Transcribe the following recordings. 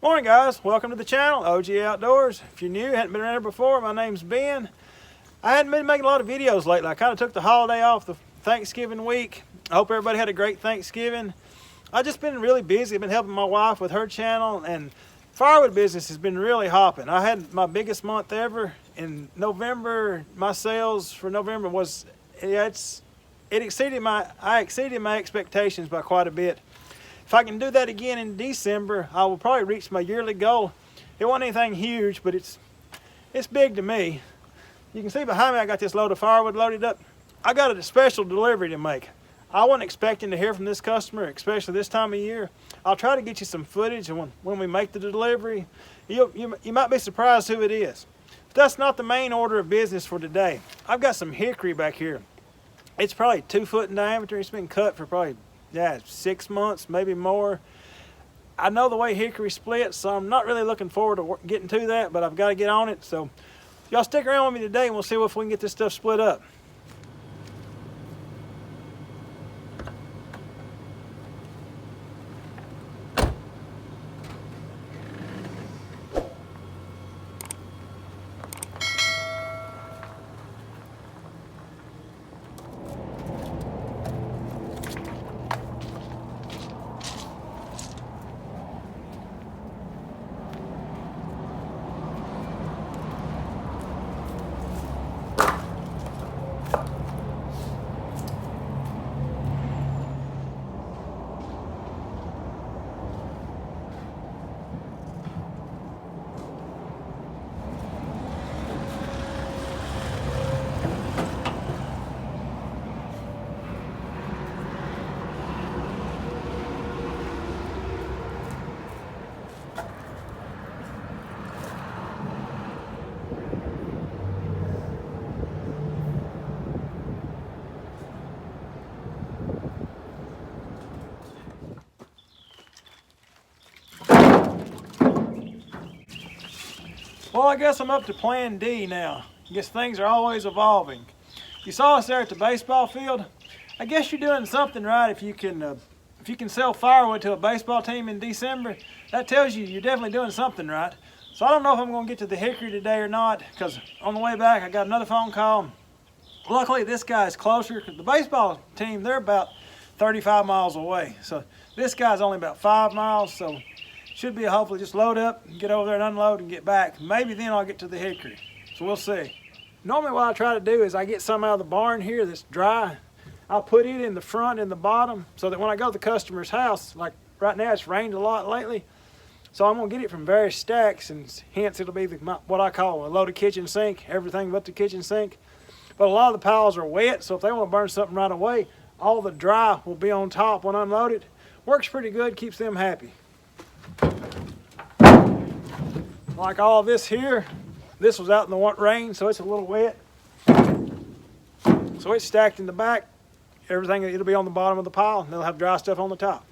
Morning guys, welcome to the channel, OGA Outdoors. If you're new, hadn't been around here before, my name's Ben. I hadn't been making a lot of videos lately. I kind of took the holiday off, the Thanksgiving week. I hope everybody had a great Thanksgiving. I've just been really busy. I've been helping my wife with her channel, and firewood business has been really hopping. I had my biggest month ever in November. My sales for November was, I exceeded my expectations by quite a bit. If I can do that again in December, I will probably reach my yearly goal. It wasn't anything huge, but it's big to me. You can see behind me I got this load of firewood loaded up. I got a special delivery to make. I wasn't expecting to hear from this customer, especially this time of year. I'll try to get you some footage when we make the delivery. You might be surprised who it is. But that's not the main order of business for today. I've got some hickory back here. It's probably 2 foot in diameter. It's been cut for probably 6 months, maybe more. I know the way hickory splits, so I'm not really looking forward to getting to that, but I've got to get on it. So y'all stick around with me today and we'll see if we can get this stuff split up. Well, I guess I'm up to plan D now. I guess things are always evolving. You saw us there at the baseball field. I guess you're doing something right if you can sell firewood to a baseball team in December. That tells you you're definitely doing something right. So I don't know if I'm going to get to the hickory today or not, because on the way back I got another phone call. Luckily this guy's closer, because the baseball team, they're about 35 miles away. So this guy's only about 5 miles, so should be hopefully just load up, get over there and unload and get back. Maybe then I'll get to the hickory. So we'll see. Normally what I try to do is I get some out of the barn here that's dry. I'll put it in the front and the bottom so that when I go to the customer's house, like right now it's rained a lot lately, so I'm gonna get it from various stacks, and hence it'll be what I call a loaded kitchen sink, everything but the kitchen sink. But a lot of the piles are wet, so if they want to burn something right away, all the dry will be on top when unloaded. Works pretty good, keeps them happy. Like all this here, this was out in the rain, so it's a little wet. So it's stacked in the back. Everything, it'll be on the bottom of the pile, and they'll have dry stuff on the top.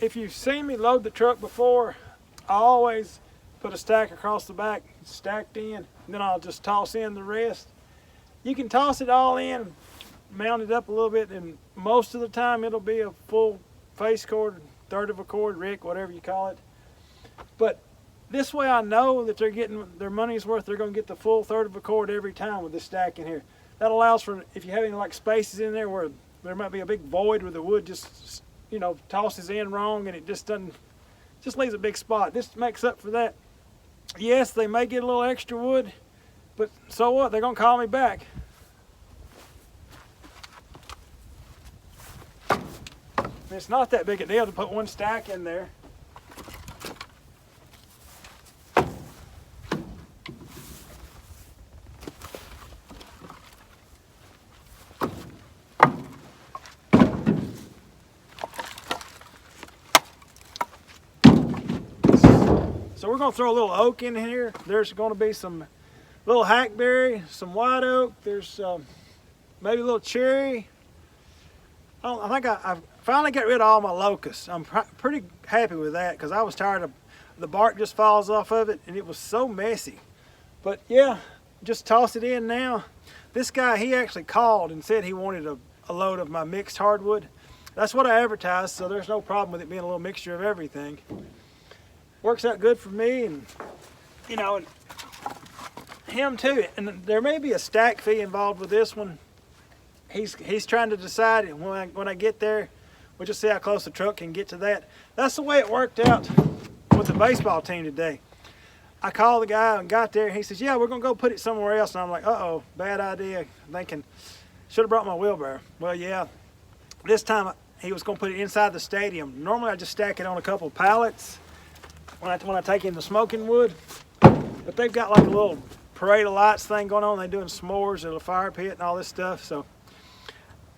If you've seen me load the truck before, I always put a stack across the back, stacked in, and then I'll just toss in the rest. You can toss it all in, mount it up a little bit, and most of the time it'll be a full face cord, third of a cord, rick, whatever you call it. But this way I know that they're getting their money's worth. They're going to get the full third of a cord every time with this stack in here. That allows for, if you have any like spaces in there where there might be a big void where the wood just, you know, tosses in wrong and it just leaves a big spot. This makes up for that. Yes, they may get a little extra wood, but so what? They're gonna call me back. It's not that big a deal to put one stack in there. So we're going to throw a little oak in here. There's going to be some little hackberry, some white oak. There's maybe a little cherry. I think I finally got rid of all my locusts. I'm pretty happy with that because I was tired of the bark just falls off of it and it was so messy. But yeah, just toss it in now. This guy, he actually called and said he wanted a load of my mixed hardwood. That's what I advertised, so there's no problem with it being a little mixture of everything. Works out good for me, and you know, and him too. And there may be a stack fee involved with this one. He's trying to decide, and when I get there, we'll just see how close the truck can get to that. That's the way it worked out with the baseball team today. I called the guy and got there, and he says, yeah, we're gonna go put it somewhere else. And I'm like, uh-oh, bad idea. Thinking, should have brought my wheelbarrow. Well, yeah, this time he was gonna put it inside the stadium. Normally I just stack it on a couple of pallets when I take in the smoking wood. But they've got like a little parade of lights thing going on. They're doing s'mores at a fire pit and all this stuff. So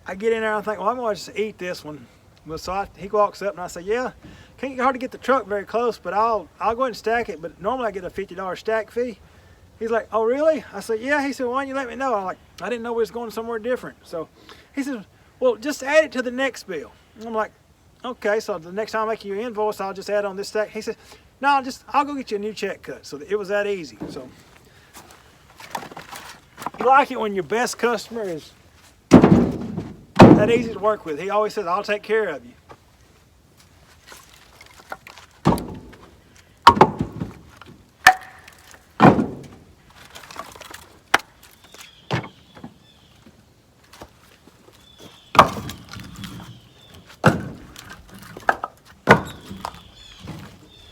I get in there and I think, well, I'm gonna just eat this one. Well, so he walks up and I say, yeah, can't hardly get the truck very close, but I'll go ahead and stack it. But normally I get a $50 stack fee. He's like, oh really? I said, yeah. He said, why don't you let me know? I'm like, I didn't know we was going somewhere different. So he says, well, just add it to the next bill. I'm like, okay, so the next time I make you an invoice, I'll just add on this stack. He said, no, I'll go get you a new check cut. So it was that easy. So you like it when your best customer is that easy to work with. He always says, I'll take care of you.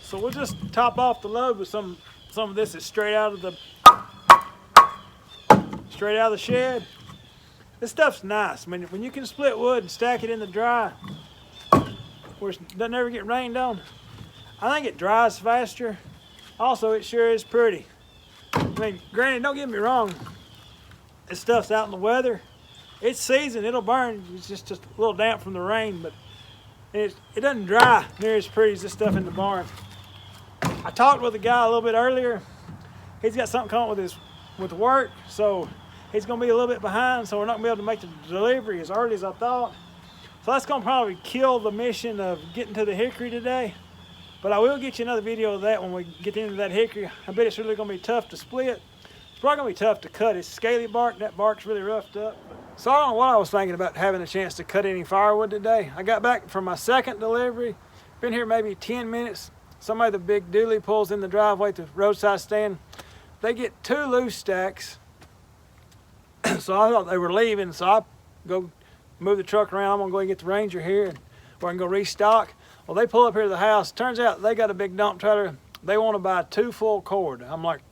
So we'll just top off the load with some of this is straight out of the shed. This stuff's nice. I mean, when you can split wood and stack it in the dry, where it doesn't ever get rained on, I think it dries faster. Also, it sure is pretty. I mean, granted, don't get me wrong, this stuff's out in the weather. It's seasoned, it'll burn. It's just a little damp from the rain, but it doesn't dry near as pretty as this stuff in the barn. I talked with a guy a little bit earlier. He's got something coming with work, so he's going to be a little bit behind, so we're not going to be able to make the delivery as early as I thought. So that's going to probably kill the mission of getting to the hickory today. But I will get you another video of that when we get into that hickory. I bet it's really going to be tough to split. It's probably going to be tough to cut. It's scaly bark, and that bark's really roughed up. So I don't know what I was thinking about having a chance to cut any firewood today. I got back from my second delivery. Been here maybe 10 minutes. Somebody, the big dually, pulls in the driveway to the roadside stand. They get 2 loose stacks. So I thought they were leaving, so I go move the truck around. I'm gonna go and get the Ranger here, and or I can go restock. Well, they pull up here to the house. Turns out they got a big dump trailer. They want to buy 2 full cord. I'm like,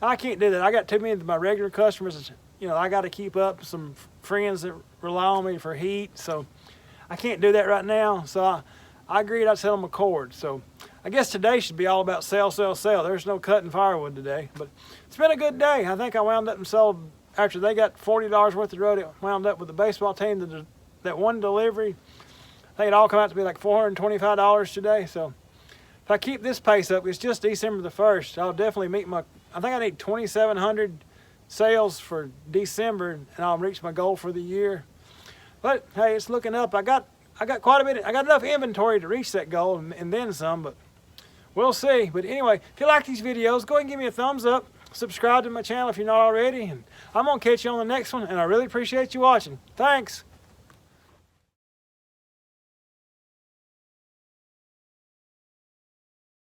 I can't do that. I got too many of my regular customers. You know, I got to keep up some friends that rely on me for heat, so I can't do that right now. So I agreed I'd sell them a cord. So I guess today should be all about sell, sell, sell. There's no cutting firewood today, but it's been a good day. I think I wound up and sold, after they got $40 worth of road, it wound up with the baseball team, that one delivery. I think it all come out to be like $425 today. So if I keep this pace up, it's just December the 1st. I'll definitely meet I think I need 2,700 sales for December, and I'll reach my goal for the year. But hey, it's looking up. I got quite a bit. I got enough inventory to reach that goal and then some, but we'll see. But anyway, if you like these videos, go ahead and give me a thumbs up. Subscribe to my channel if you're not already, and I'm gonna catch you on the next one, and I really appreciate you watching. Thanks.